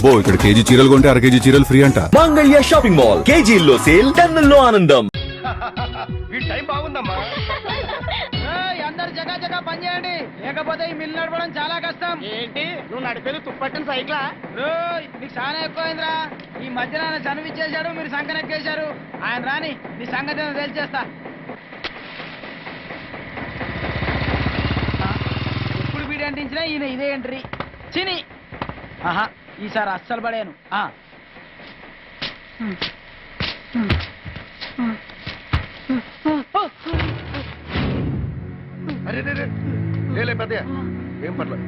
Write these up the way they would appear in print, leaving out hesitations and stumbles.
అబ్బో ఇక్కడ కేజీ చీరలు కొంటే అర కేజీ చీరలు ఫ్రీ అంట. మంగళ్య షాపింగ్ మాల్, కేజీల్లో సేల్, టన్నుల్లో ఆనందం. టైం బాగుందమ్మా. అందరు జగా పని చేయండి, లేకపోతే ఈ మిల్లు నడపడం చాలా కష్టం. ఏంటి నువ్వు నడిపేది తుప్పట్టిన సైకిలా? మీకు చాలా ఎక్కువైందిరా. ఈ మధ్యన ఆయన చనివిచ్చేశాడు, మీరు సంకన ఎక్కేశారు. ఆయన రాని మీ సంగతి ఏదో తెలిచేస్తా. ఎప్పుడు వీడి అంటించినా ఈయన ఇదే ఎంట్రీ. చిని ఆహా, ఈసారి అస్సలు పడాను. అరే లే పెద్దయ్య, ఏం పర్లేదు.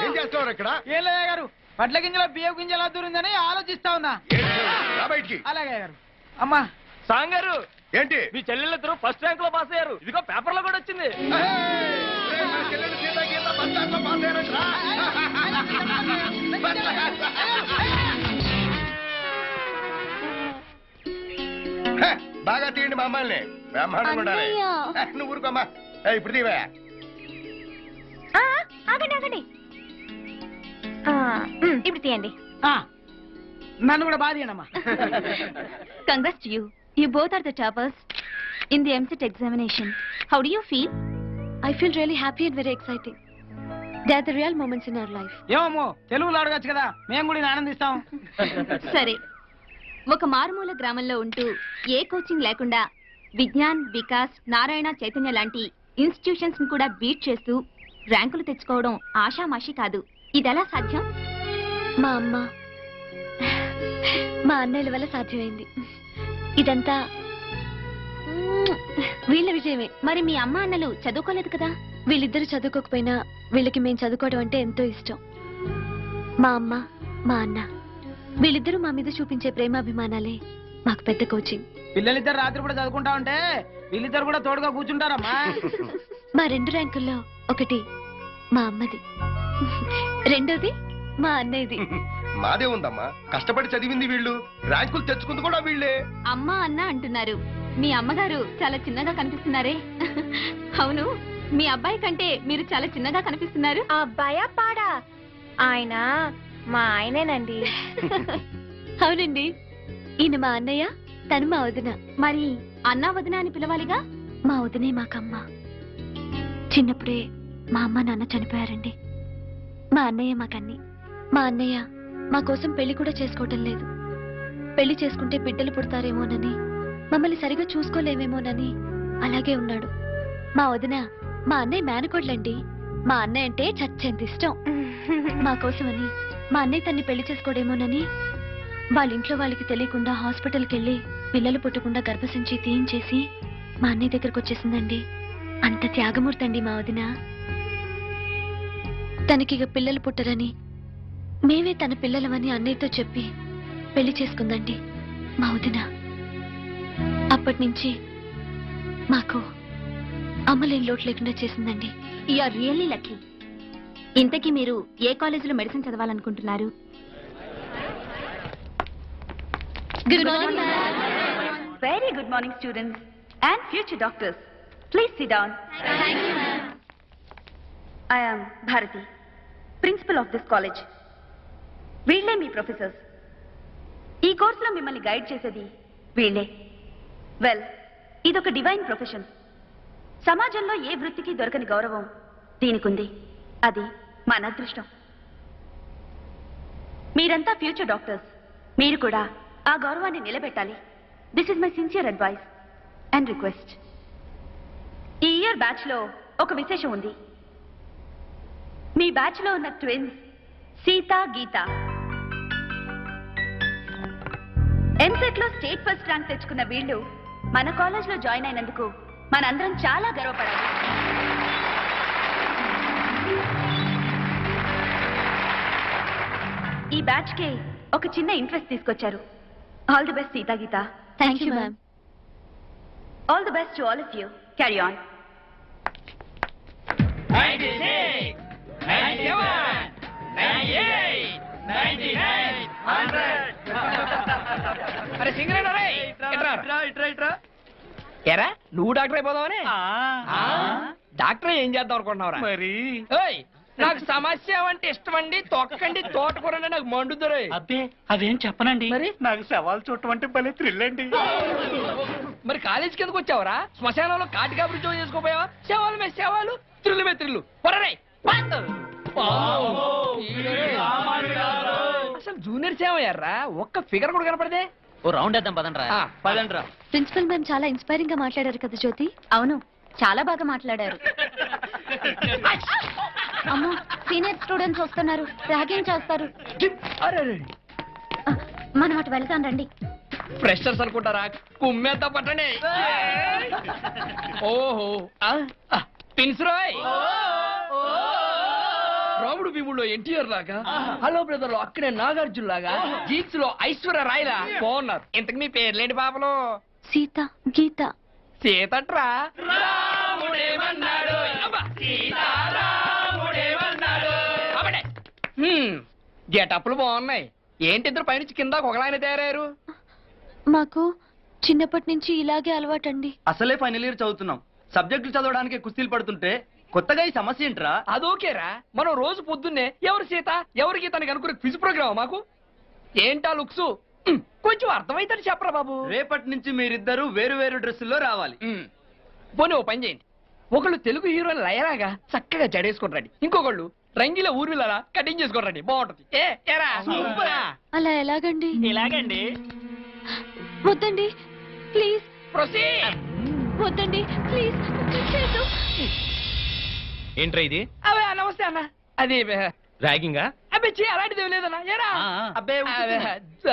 ఏం చేస్తావు ఇక్కడ? ఏం లేదా గారు, పట్ల గింజల బియ్య గింజల దూరిందని ఆలోచిస్తా ఉన్నా. బయటికి. అలాగే గారు. అమ్మా సాంగారు, ఏంటి మీ చెల్లెళ్ళిద్దరు ఫస్ట్ ర్యాంక్ లో పాస్ అయ్యారు. ఇదిగో పేపర్ లో కూడా వచ్చింది. బాగా తీయండి మా అమ్మాయిని. బ్రహ్మాండంగా ఉండాలి. నువ్వు ఊరుకోమ్మా. ఇప్పుడు తీవా. ఆగండి ఇప్పుడు తీయండి. నన్ను కూడా బాధ తీయండి అమ్మా. Congrats to you. You both are the toppers in the MCET examination. How do you feel? I feel really happy and very exciting. They are the real moments in our life. ఏమో తెలుగులో అడగచ్చు కదా, మేము కూడా ఆనందిస్తాం. సరే, ఒక మారుమూల గ్రామంలో ఉంటూ ఏ కోచింగ్ లేకుండా విజ్ఞాన్, వికాస్, నారాయణ, చైతన్య లాంటి ఇన్స్టిట్యూషన్స్ ని కూడా బీట్ చేస్తూ ర్యాంకులు తెచ్చుకోవడం ఆషామాషి కాదు. ఇదెలా సాధ్యం? మా అమ్మ, మా అన్నయ్యల వల్ల సాధ్యమైంది. ఇదంతా వీళ్ళ విజయమే. మరి మీ అమ్మ అన్నలు చదువుకోలేదు కదా? వీళ్ళిద్దరు చదువుకోకపోయినా వీళ్ళకి మేము చదువుకోవడం అంటే ఎంతో ఇష్టం. మా అమ్మ, మా అన్న వీళ్ళిద్దరూ మా మీద చూపించే ప్రేమాభిమానాలే మాకు పెద్ద కోచింగ్. పిల్లలిద్దరు రాత్రి కూడా చదువుకుంటా ఉంటే వీళ్ళిద్దరు కూడా తోడుగా కూర్చుంటారమ్మా. మా 2 ర్యాంకుల్లో ఒకటి మా అమ్మది, రెండోది మా అన్నయ్యది. మాదే ఉందమ్మా, కష్టపడి చదివింది వీళ్ళు, ర్యాంకులు తెచ్చుకుంది కూడా వీళ్ళే. అమ్మ అన్న అంటున్నారు, మీ అమ్మగారు చాలా చిన్నగా కనిపిస్తున్నారే. అవును, మీ అబ్బాయి కంటే మీరు చాలా చిన్నగా కనిపిస్తున్నారు. ఆ అబ్బాయా పాడా? ఆయన మా ఆయనేనండి. అవునండి, ఈయన మా అన్నయ్య, తను మా వదిన. మరి అన్నా వదిన అని పిలవాలిగా. మా వదినే మాకమ్మ. చిన్నప్పుడే మా అమ్మ నాన్న చనిపోయారండి. మా అన్నయ్య మాకన్ని. మా అన్నయ్య మా కోసం పెళ్లి కూడా చేసుకోవటం లేదు. పెళ్లి చేసుకుంటే బిడ్డలు పుడతారేమోనని, మమ్మల్ని సరిగా చూసుకోలేమేమోనని అలాగే ఉన్నాడు. మా వదిన మా అన్నయ్య మేనకోడ్లండి. మా అన్నయ్య అంటే చచ్చేంత ఇష్టం. మా కోసమని మా అన్నయ్య తన్ని పెళ్లి చేసుకోడేమోనని వాళ్ళ ఇంట్లో వాళ్ళకి తెలియకుండా హాస్పిటల్కి వెళ్ళి పిల్లలు పుట్టకుండా గర్భసంచి తీయించేసి మా అన్నయ్య దగ్గరకు వచ్చేసిందండి. అంత త్యాగమూర్తి అండి మా వదిన. తనకిగ పిల్లలు పుట్టరని మేమే తన పిల్లలమని అన్నయ్యతో చెప్పి పెళ్లి చేసుకుందండి మా వదిన. అప్పటి నుంచి మాకు అమ్మలేని లోటు లేకుండా చేసిందండి. You are really lucky. ఇంతకీ మీరు ఏ కాలేజీలో మెడిసిన్ చదవాలనుకుంటున్నారు? Good morning. Very good morning students and future doctors. Please sit down. I am Bharati, principal of this college. వీళ్ళే మీ ప్రొఫెసర్స్. ఈ కోర్సులో మిమ్మల్ని గైడ్ చేసేది వీళ్ళే. వెల్, ఇదొక డివైన్ ప్రొఫెషన్. సమాజంలో ఏ వృత్తికి దొరకని గౌరవం దీనికుంది. అది మన అదృష్టం. మీరంతా ఫ్యూచర్ డాక్టర్స్. మీరు కూడా ఆ గౌరవాన్ని నిలబెట్టాలి. This is my sincere advice and request. ఈ ఇయర్ బ్యాచ్ లో ఒక విశేషం ఉంది. మీ బ్యాచ్ లో ఉన్న ట్విన్స్ సీత, గీత ఎంసెట్ లో స్టేట్ ఫస్ట్ ర్యాంక్ తెచ్చుకున్న వీళ్ళు మన కాలేజ్ లో జాయిన్ అయినందుకు మనందరం చాలా గర్వపడాలి. ఈ బ్యాచ్ కి ఒక చిన్న ఇంట్రెస్ట్ తీసుకొచ్చారు. All the best Sita, Geeta. Thank you ma'am. All the best to all of you. Carry on. 96, 97, 98, 99, 100. అరే సింగరేనా రే, ఇట్రా. ఎరా నువ్వు డాక్టర్ అయిపోదావనే డాక్టర్ ఏం చేద్దాం అనుకుంటున్నావురా మరి ఏయ్, నాకు సమస్య అంటే ఇష్టం అండి తొక్కండి తోటకూరండి నాకు మండుదరే అబ్బే అదేం చెప్పనండి మరి? నాకు సవాల్ చూడటం అంటే భలే థ్రిల్ అండి. మరి కాలేజీకి ఎందుకు వచ్చావరా శ్మశానంలో కాటి కాబరి జోయి చేసుకోపోయావా శవాలు మే శవాలు త్రిల్లు మే త్రిల్లు పొరరే అసలు జూనియర్ సేవయ్యారా ఒక్క ఫిగర్ కూడా కనపడదే ఓ రౌండ్ వేద్దాం పదండ్రా. ఆ, పదండ్రా. ప్రిన్సిపల్ మ్యామ్ చాలా ఇన్స్పైరింగ్ గా మాట్లాడారు కదా జ్యోతి. అవును చాలా బాగా మాట్లాడారు. అమ్మో సీనియర్ స్టూడెంట్స్ వస్తున్నారు, ర్యాగింగ్ చేస్తారు. అరే ఆ, మనం అటు వెళ్తాం రండి. ఫ్రెషర్స్ అనుకుంటారా కుమ్మేద్దా పట్టండి ఓహో పిన్స్ రాయ్ రాముడు భీముడు ఎన్టీఆర్ లాగా హలో బ్రదర్ లో అక్కడే నాగార్జున లాగా జీక్స్ లో ఐశ్వర్య రాయ్ లా బాగున్నారు. ఇంతకు మీ పేర్లేంటి పాపలు? సీత, గీత. సీతట్రా రాముడేమన్నాడు అబ్బా, సీతారాముడేమన్నాడు అబ్బడే. గెటప్లు బాగున్నాయి. ఏంటి ఇద్దరు పైనుంచి కింద ఒకలాయన తయారయ్యారు? మాకు చిన్నప్పటి నుంచి ఇలాగే అలవాటండి. అసలే ఫైనల్ ఇయర్ చదువుతున్నాం. సబ్జెక్టులు చదవడానికి కుస్తీలు పడుతుంటే కొత్తగా ఈ సమస్య ఏంట్రా? అదోకేరా, మనం రోజు పొద్దున్నే ఎవరు సీత ఎవరు గీత అని కనుక్కునే క్విజ్ ప్రోగ్రామ్ మాకు. ఏంటా లుక్స్ కొంచెం అర్థమైతే చెప్పరా బాబు. రేపటి నుంచి మీరిద్దరూ వేరు వేరు డ్రెస్సుల్లో రావాలి. పోనీ ఓ పని చేయండి, ఒకళ్ళు తెలుగు హీరోయిన్ లయరాగా చక్కగా జడేసుకుంటారండి, ఇంకొకళ్ళు రంగిల ఊర్మిలలా కటింగ్ చేసుకోరండి, బాగుంటది. ఏరా సూపరా. అలా ఎలాగండి? ఇలాగండి. వద్దండి ప్లీజ్. ప్రొసీడ్. వద్దండి ప్లీజ్. ఏంట్రా ఇది? అవే నమస్తే అన్న. అది ర్యాగింగా? అబ్బే అలాంటిది ఏం లేదన్నా. ఏరా అబ్బే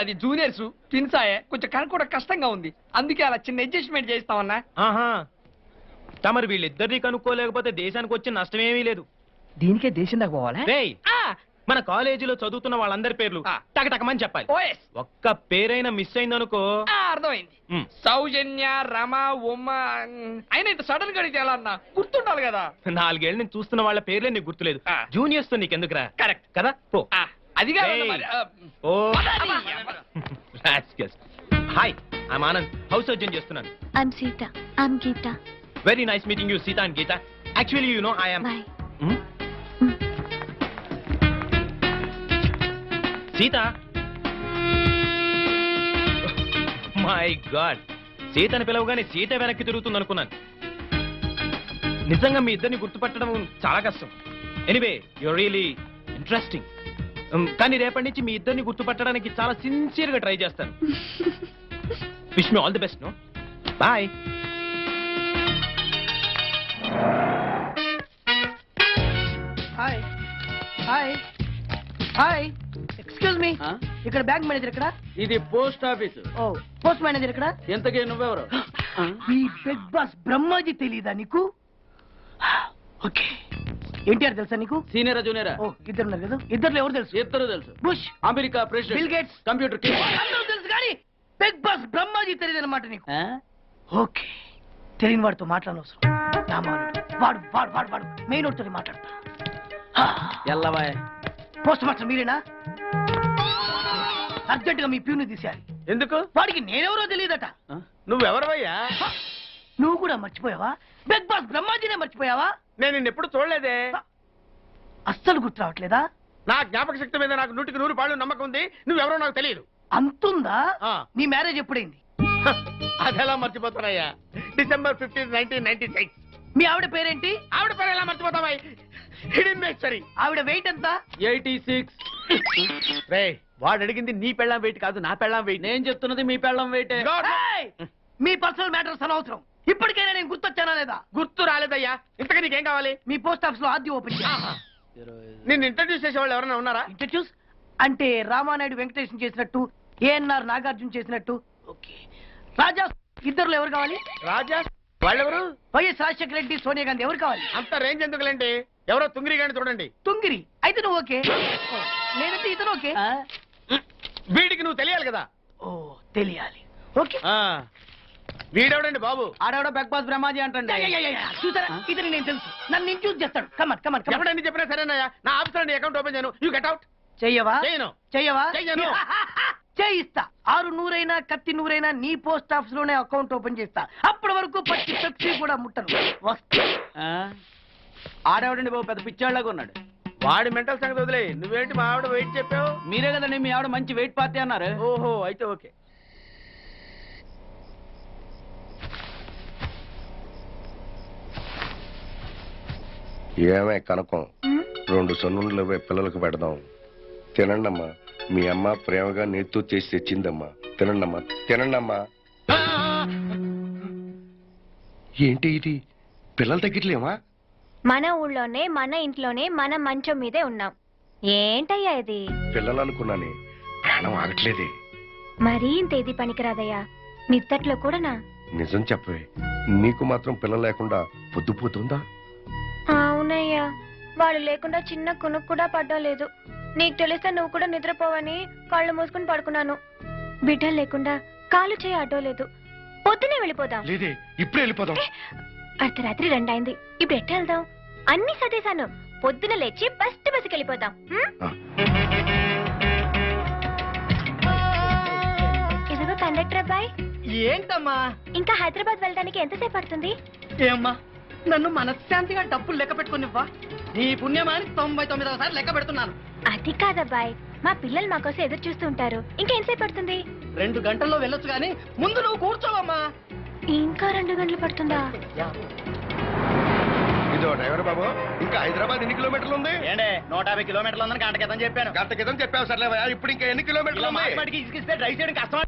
అది జూనియర్స్ ట్విన్స్ ఆయే, కొంచెం కనుక్కోవడం కష్టంగా ఉంది, అందుకే అలా చిన్న అడ్జస్ట్మెంట్ చేస్తామన్నా. ఆహా. తమరు వీళ్ళిద్దరిని కనుక్కోలేకపోతే దేశానికి వచ్చే నష్టమేమీ లేదు. దీనికే దేశం దాకా పోవాలా? రేయ్, మన కాలేజీలో చదువుతున్న వాళ్ళందరి పేర్లు ఆ. టకటకమని చెప్పాలి. ఓఎస్ ఒక్క పేరైనా మిస్ అయిందనుకో. అర్థమైంది. ఉమ్. సౌజన్య రమ ఉమ్మ అయినా ఇంత సడన్ గా అడిగితే ఎలా అన్నా గుర్తుండాలి కదా. 4 ఏళ్ళు నేను చూస్తున్న వాళ్ళ పేర్లే నీకు గుర్తులేదు. ఆ. జూనియర్స్ తో నీకెందుకురా? కరెక్ట్ కదా పో. అది కాదు Hey. మరి, ఓ పదాది. Hi, I'm Anand, house surgeon చేస్తున్నాను. I'm Sita, I'm Gita. Very nice meeting you Sita and Gita. Actually you know I am boy. Sita. My god, సీతని పిలవగానే సీత వెనక్కి తిరుగుతుంది అనుకున్నాను. నిజంగా మీ ఇద్దరిని గుర్తుపట్టడం చాలా కష్టం. Anyway your really interesting. కానీ రేపటి నుంచి మీ ఇద్దరిని గుర్తుపట్టడానికి చాలా సిన్సియర్ గా ట్రై చేస్తాను. Wish me all the best. No bye. Hi hi hi excuse me, ఇక్కడ బ్యాంక్ మేనేజర్ ఇక్కడ. ఇది పోస్ట్ ఆఫీస్. ఓ పోస్ట్ మేనేజర్ ఇక్కడ. ఎంతకే నువ్వెవరు? ఈ బిగ్ బాస్ బ్రహ్మాజీ తెలీదా నీకు? ఓకే, ఎన్టీఆర్ తెలుసా నీకు? సీనియరా జూనియరా? ఓ ఇద్దరు ఉన్నారు కదా, ఇద్దరు ఎవరు తెలుసు? ఇద్దరు తెలుసు. Bush, America president, bill gates, computer అందరూ తెలుసు కానీ బిగ్ బాస్ బ్రహ్మాజీ తెలియదు అనమాట నీకు. ఓకే, తెలియని వాడితో మాట్లాడనవసరం. నా మానుడు వాడు వాడు వాడు వాడు మెయిన్ వాడితో మాట్లాడతా. ఎల్లవాయ్. పోస్ట్ మాస్టర్ మీరేనా? అర్జెంట్ గా మీ ప్యూని తీసేయాలి. ఎందుకు? వాడికి నేనెవరో తెలియదట. నువ్వెవరవయ్యా? నువ్వు కూడా మర్చిపోయావా? బిగ్ బాస్ బ్రహ్మాజీనే మర్చిపోయావా? నేను నిన్నెప్పుడు చూడలేదే. అస్సలు గుర్తు రావట్లేదా? నా జ్ఞాపక శక్తి మీద నాకు 100కి 100 నమ్మకం ఉంది. నువ్వెవరో నాకు తెలియదు. అంతుందా? ఆ. నీ మ్యారేజ్ ఎప్పుడైంది? అదెలా మర్చిపోతానయ్యా? December 15, 1996. మీ ఆవిడ పేరేంటి? ఆవిడ పేరు ఎలా మర్చిపోతావా? హిడింబేశ్వరి. ఆవిడ వెయిట్ ఎంత? 86. రే, వాడు అడిగింది నీ పెళ్ళాం వెయిట్ కాదు, నా పెళ్ళాం వెయిట్. నేను చెప్తున్నది మీ పెళ్ళాం వెయిట్. ఏయ్! మీ పర్సనల్ మ్యాటర్స్ అనవసరం. ఇప్పటికైనా నేను గుర్తొచ్చానా లేదా? గుర్తు రాలేదయ్యా. ఇంతగా నీకేం కావాలి? మీ పోస్ట్ ఆఫీస్ లో ఆద్యం ఓపెన్ చేయాలి. నిన్ను ఇంట్రడ్యూస్ చేసే వాళ్ళు ఎవరైనా ఉన్నారా? ఇంట్రడ్యూస్ అంటే రామానాయుడు వెంకటేశం చేసినట్టు, ఏఎన్ఆర్ నాగార్జున చేసినట్టు. ఓకే, రాజా ఇద్దరులో ఎవరు కావాలి? రాజా వాళ్ళెవరు? వైఎస్ రాజశేఖర రెడ్డి, సోనియా గాంధీ ఎవరు కావాలి? అంత రేంజ్ ఎందుకులేండి, ఎవరో తుంగిరి గాని చూడండి. తుంగిరి అయితే నువ్వు ఓకే, లేదంటే ఇతను ఓకే. వీడికి నువ్వు తెలియాలి కదా. ఓ తెలియాలి. ఓకే, వీడెవడండి బాబు? ఆడవిడ బిగ్ బాస్ బ్రహ్మాజీ అంటండి. చూసారా, ఇతను నేను తెలుసు, నన్ను ఇంట్రడ్యూస్ చేస్తాడు. Come on come on come on. ఎవడని చెప్పినా సరేనయ్యా, నా ఆఫీస్ లో అకౌంట్ ఓపెన్ చేయను. You get out. చెయ్యవా? చేయను. చెయ్యవా? చెయ్యను. చేయిస్తా 600 కత్తి 100 నీ పోస్ట్ ఆఫీస్ లోనే అకౌంట్ ఓపెన్ చేస్తా. అప్పటి వరకు పచ్చి పెప్సీ కూడా ముట్టను. వస్తా. ఆడేవాడండి బాబు పెద్ద పిచ్చాళ్ళగా ఉన్నాడు. వాడి మెంటల్ సంగతి వదిలే. నువ్వేంటి మా ఆవిడ వెయిట్ చెప్పావు? మీరే కదండి మీ ఆవిడ మంచి వెయిట్ పార్టీ అన్నారు. ఓహో అయితే ఓకే. ఏమే కనకం 2 సొన్నులు పిల్లలకు పెడదాం. తినండమ్మా. మీ అమ్మ ప్రేమగా నేతో చేసి తెచ్చిందమ్మా. తినండమ్మా తినండమ్మా. ఏంటి ఇది? పిల్లలు తగ్గట్లేమా? మన ఊళ్ళోనే మన ఇంట్లోనే మన మంచం మీదే ఉన్నాం. ఏంటయ్యా ఇది? పిల్లలు అనుకున్నానే, ప్రాణం ఆగట్లేదే. మరీ ఇంత ఇది పనికిరాదయ్యా. నిద్దట్లో కూడానా? నిజం చెప్పవే, నీకు మాత్రం పిల్లలు లేకుండా పొద్దుపోతుందా? అవునయ్యా, వాళ్ళు లేకుండా చిన్న కునుకు కూడా పడ్డం లేదు. నీకు తెలిస్తే నువ్వు కూడా నిద్రపోవని కళ్ళు మూసుకుని పడుకున్నాను. బిడ్డలు లేకుండా కాలు చేయి అడ్డో లేదు. పొద్దునే వెళ్ళిపోదాం. లేదే, ఇప్పుడే వెళ్ళిపోదాం. అర్ధరాత్రి 2 అయింది. ఇప్పుడు ఎట్ట వెళ్దాం? అన్ని సదేశాను. పొద్దున లేచి బస్కి వెళ్ళిపోదాం. ఇదిగో కండక్టర్ అబ్బాయి. ఏంటమ్మా? ఇంకా హైదరాబాద్ వెళ్ళడానికి ఎంతసేపు పడుతుంది? ఏమ్మా, నన్ను మనశ్శాంతిగా డబ్బులు లెక్క పెట్టుకునివ్వా. నీ పుణ్యమాని 99వ సారి లెక్క పెడుతున్నాను. అది కాదబ్బాయి, మా పిల్లలు మా కోసం ఎదురు చూస్తూ ఉంటారు. ఇంకా ఎంతసేపు పడుతుంది? 2 గంటల్లో వెళ్ళొచ్చు గానీ ముందు నువ్వు కూర్చోవమ్మా. ఇంకా 2 గంటలు పడుతుందా? ఇదో డ్రైవర్ బాబు, ఇంకా హైదరాబాద్ ఎన్ని కిలోమీటర్లు ఉంది? 150 కిలోమీటర్లు ఉందని గంట క్రితం చెప్పాను. గంట క్రితం చెప్పావు సర్లేవా, ఇప్పుడు ఇంకా ఎన్ని కిలోమీటర్లు ఉంది? ఇసుకిస్తే డ్రైవ్ చేయడం కష్టం.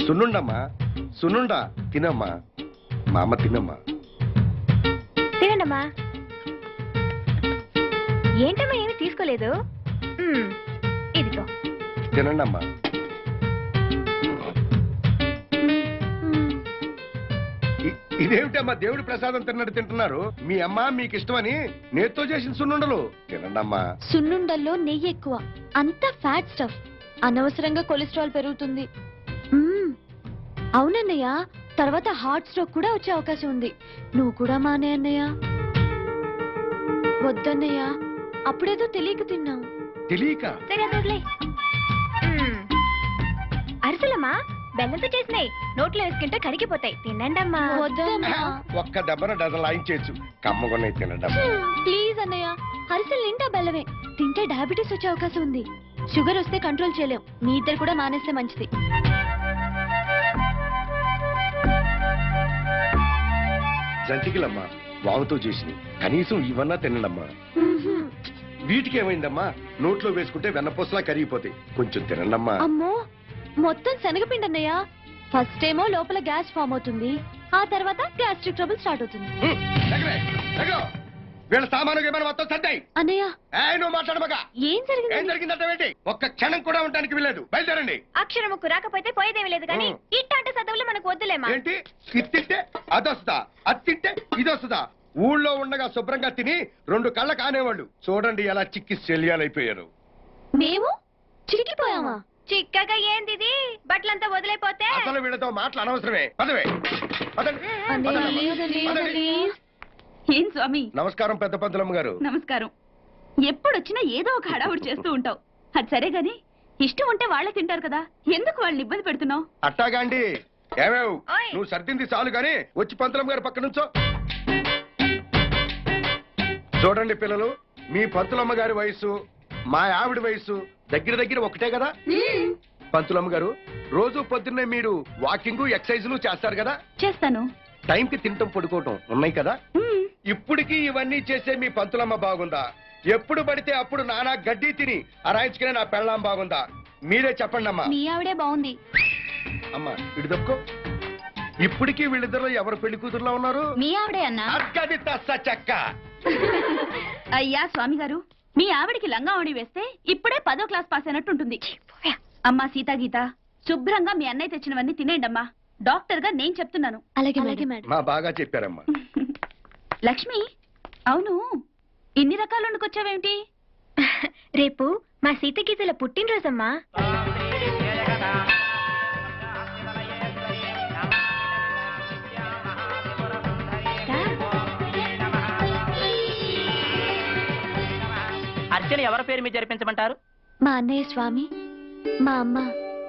సున్నుండమ్మా సున్నుండా. తినమ్మా మా అమ్మ, తినమ్మా. తినండమ్మా. ఏంటమ్మా ఏమి తీసుకోలేదు? ఇదిగో. తినండమ్మా. ఇదేమిటమ్మా దేవుడి ప్రసాదం తిన్నట్టు తింటున్నారు? మీ అమ్మ మీకు ఇష్టమని నేతో చేసిన సున్నుండలు తినండమ్మా. సున్నుండల్లో నెయ్యి ఎక్కువ, అంతా ఫ్యాట్ స్టఫ్. అనవసరంగా కొలెస్ట్రాల్ పెరుగుతుంది. అవునన్నయ్య, తర్వాత హార్ట్ స్ట్రోక్ కూడా వచ్చే అవకాశం ఉంది. నువ్వు కూడా మానే అన్నయ్య. వద్దన్నయ్య, అప్పుడేదో తెలియక తిన్నావు. తెలియక? అరిసెలమ్మా బెల్లంతో చేసినాయి. నోట్లో వేసుకుంటే కరిగిపోతాయి. తినండమ్మా. ఒక్క దెబ్బన డజన్ లాయించేయచ్చు. కమ్మగొన్నాయి తినండమ్మా. ప్లీజ్ అన్నయ్య, అరిసెలు నిండా బెల్లమే. తింటే డయాబెటీస్ వచ్చే అవకాశం ఉంది. షుగర్ వస్తే కంట్రోల్ చేయలేం. మీ ఇద్దరు కూడా మానేస్తే మంచిది. జంతికలమ్మా, వాముతో చేసినవి. కనీసం ఇవన్నా తినండమ్మా. వీటికి ఏమైందమ్మా? నోట్లో వేసుకుంటే వెన్నపూసలా కరిగిపోతాయి. కొంచెం తినండమ్మా. అమ్మో, మొత్తం శనగపిండి అన్నయ్య. ఫస్ట్ ఏమో లోపల గ్యాస్ ఫామ్ అవుతుంది, ఆ తర్వాత గ్యాస్ట్రిక్ ట్రబుల్ స్టార్ట్ అవుతుంది. వీళ్ళ సామాను ఏమైనా మొత్తం సర్దాయి. అన్నయ్య, నువ్వు మాట్లాడమగా. ఏం జరిగింది? ఏం జరిగిందంటే ఏంటి? ఒక్క క్షణం కూడా ఉండడానికి వీలేదు. బయలుదేరండి. అక్షరముకు రాకపోతే పోయేదేమీ లేదు కానీ ఇట్లాంటి చదువులు మనకు వద్దులేమా. ఏంటి? ఇది తింటే అదొస్తుందా, అది తింటే ఇదొస్తుందా? ఊళ్ళో ఉండగా శుభ్రంగా తిని 2 కళ్ళ కానేవాళ్ళు చూడండి ఎలా చిక్కి శల్యాలైపోయారు. మేము చిరికిపోయామా? చిక్కగా ఏంది ఇది? బట్టలంతా వదిలేపోతే అసలు వీళ్ళతో మాటలు అనవసరమే. పదవే పదండి. పదండి. ఏం స్వామి? నమస్కారం పెద్ద పంతులమ్మ గారు. నమస్కారం. ఎప్పుడొచ్చినా ఏదో ఒక హడావుడి చేస్తూ ఉంటావు. అది సరే గాని ఇష్టం ఉంటే వాళ్ళే తింటారు కదా, ఎందుకు వాళ్ళని ఇబ్బంది పెడుతున్నావు? అట్టాగా అండి. ఏమేవ్ ఓయ్. నువ్వు సర్దింది చాలు గాని వచ్చి పంతులమ్మ గారి పక్క నుంచో. చూడండి పిల్లలు, మీ పంతులమ్మ గారి వయసు మా ఆవిడ వయసు దగ్గర దగ్గర ఒకటే కదా. పంతులమ్మ గారు, రోజు పొద్దున్నే మీరు వాకింగ్ ఎక్సర్సైజులు చేస్తారు కదా. చేస్తాను. టైంకి తింటం పడుకోవటం ఉన్నాయి కదా. ఇప్పటికీ ఇవన్నీ చేసే మీ పంతులమ్మ బాగుందా? ఎప్పుడు పడితే అప్పుడు నానా గడ్డి తిని అరాయించుకునే నా పెళ్ళాం బాగుందా? మీరే చెప్పండి అమ్మా. మీ ఆవిడే బాగుంది. అమ్మా ఇటు తప్పుకో. ఇప్పటికీ వీళ్ళిద్దరు ఎవరు పెళ్లి కూతురులో ఉన్నారు? మీ ఆవిడే అన్నా. అక్కడి తస్స చెక్క. అయ్యా స్వామి గారు, మీ ఆవిడికి లంగావణి వేస్తే ఇప్పుడే 10వ క్లాస్ పాస్ అయినట్టుంటుంది. అమ్మా సీతాగీత, శుభ్రంగా మీ అన్నయ్య తెచ్చినవన్నీ తినేయండమ్మా. డాక్టర్ గా నేను చెప్తున్నాను. అలాగే మేడం. మా బాగా చెప్పారమ్మా. లక్ష్మి, అవును ఇన్ని రకాలు వండుకొచ్చావేమిటి? రేపు మా సీతగీతల పుట్టినరోజమ్మా. అర్చన ఎవరి పేరు మీద జరిపించమంటారు? మా అన్నయ్య స్వామి, మా అమ్మ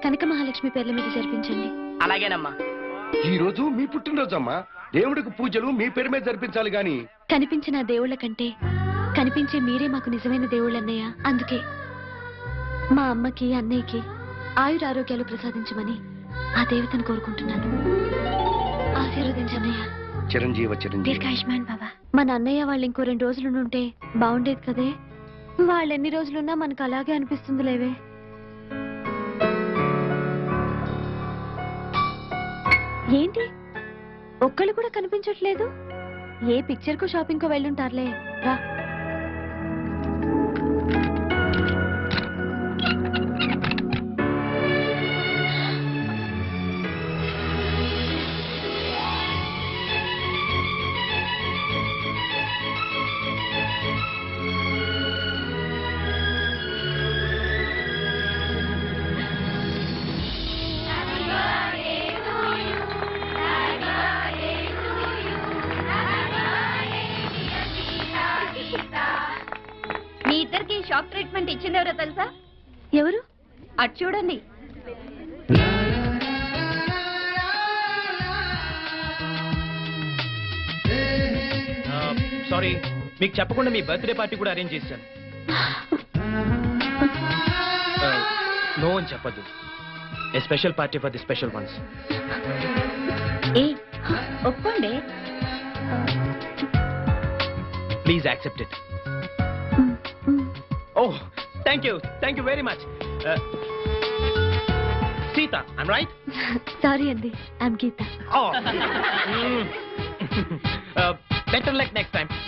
కనక మహాలక్ష్మి పేర్ల మీద జరిపించండి. అలాగేనమ్మా. ఈ రోజు మీ పుట్టినరోజమ్మా. దేవుడికి పూజలు మీ పేరు మీద జరిపించాలి గాని. కనిపించిన ఆ దేవుళ్ళ కంటే కనిపించే మీరే మాకు నిజమైన దేవుళ్ళు అన్నయ్య. అందుకే మా అమ్మకి అన్నయ్యకి ఆయురారోగ్యాలు ప్రసాదించమని ఆ దేవతను కోరుకుంటున్నాను. ఆశీర్వదించన్నయ్య. చిరంజీవ చిరంజీవి. దీర్ఘాయుష్మాన్ బాబా. మన అన్నయ్య వాళ్ళు ఇంకో 2 రోజులు ఉంటే బాగుండేది కదే. వాళ్ళు ఎన్ని రోజులున్నా మనకు అలాగే అనిపిస్తుంది లేవే. ఏంటి ఒక్కళ్ళు కూడా కనిపించట్లేదు? ఏ పిక్చర్ కు షాపింగ్ కు వెళ్ళుంటారులే. రా. మీ ఇద్దరికి షాక్ ట్రీట్మెంట్ ఇచ్చింది ఎవరో తెలుసా? ఎవరు? అటు చూడండి. సారీ, మీకు చెప్పకుండా మీ బర్త్డే పార్టీ కూడా అరేంజ్ చేశాను. నో అని చెప్పద్దు. A special party for the special ones. ఏ ఒప్పుకోండి. Please accept it. Oh, thank you very much. Sita, I'm right? Sorry అండి, I'm Gita. Oh. Better luck next time.